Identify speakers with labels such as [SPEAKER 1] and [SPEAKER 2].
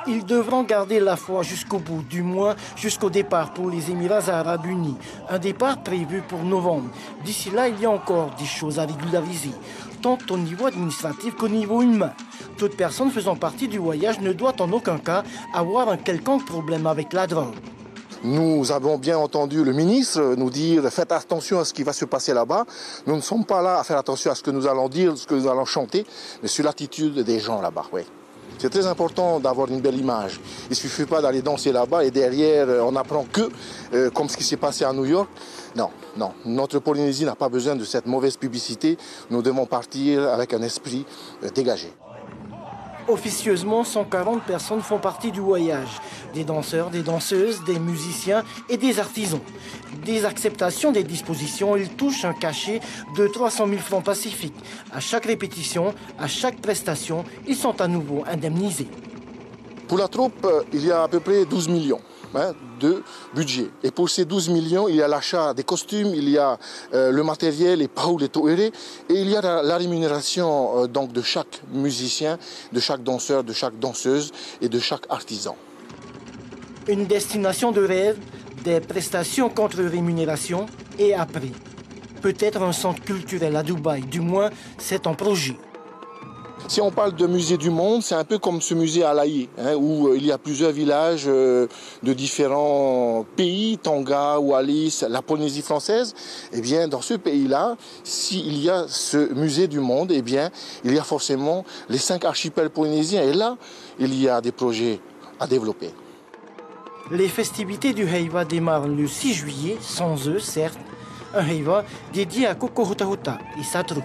[SPEAKER 1] Ils devront garder la foi jusqu'au bout, du moins jusqu'au départ pour les Émirats arabes unis. Un départ prévu pour novembre. D'ici là, il y a encore des choses à régulariser, tant au niveau administratif qu'au niveau humain. Toute personne faisant partie du voyage ne doit en aucun cas avoir un quelconque problème avec la drogue.
[SPEAKER 2] Nous avons bien entendu le ministre nous dire « Faites attention à ce qui va se passer là-bas ». Nous ne sommes pas là à faire attention à ce que nous allons dire, ce que nous allons chanter, mais sur l'attitude des gens là-bas. Oui. C'est très important d'avoir une belle image. Il ne suffit pas d'aller danser là-bas et derrière on apprend que, comme ce qui s'est passé à New York. Non, non, notre Polynésie n'a pas besoin de cette mauvaise publicité. Nous devons partir avec un esprit dégagé.
[SPEAKER 1] Officieusement, 140 personnes font partie du voyage. Des danseurs, des danseuses, des musiciens et des artisans. Des acceptations des dispositions, ils touchent un cachet de 300 000 francs pacifiques. À chaque répétition, à chaque prestation, ils sont à nouveau indemnisés.
[SPEAKER 2] Pour la troupe, il y a à peu près 12 millions. De budget. Et pour ces 12 millions, il y a l'achat des costumes, il y a le matériel, les paus, les toérés, et il y a la rémunération donc de chaque musicien, de chaque danseur, de chaque danseuse et de chaque artisan.
[SPEAKER 1] Une destination de rêve, des prestations contre rémunération et après. Peut-être un centre culturel à Dubaï, du moins c'est un projet.
[SPEAKER 2] Si on parle de musée du monde, c'est un peu comme ce musée à Laï, où il y a plusieurs villages de différents pays, Tonga, Wallis, la Polynésie française. Eh bien, dans ce pays-là, s'il y a ce musée du monde, eh bien, il y a forcément les 5 archipels polynésiens. Et là, il y a des projets à développer.
[SPEAKER 1] Les festivités du Heiva démarrent le 6 juillet, sans eux, certes. Un Heiva dédié à Koko Huta Huta et sa troupe.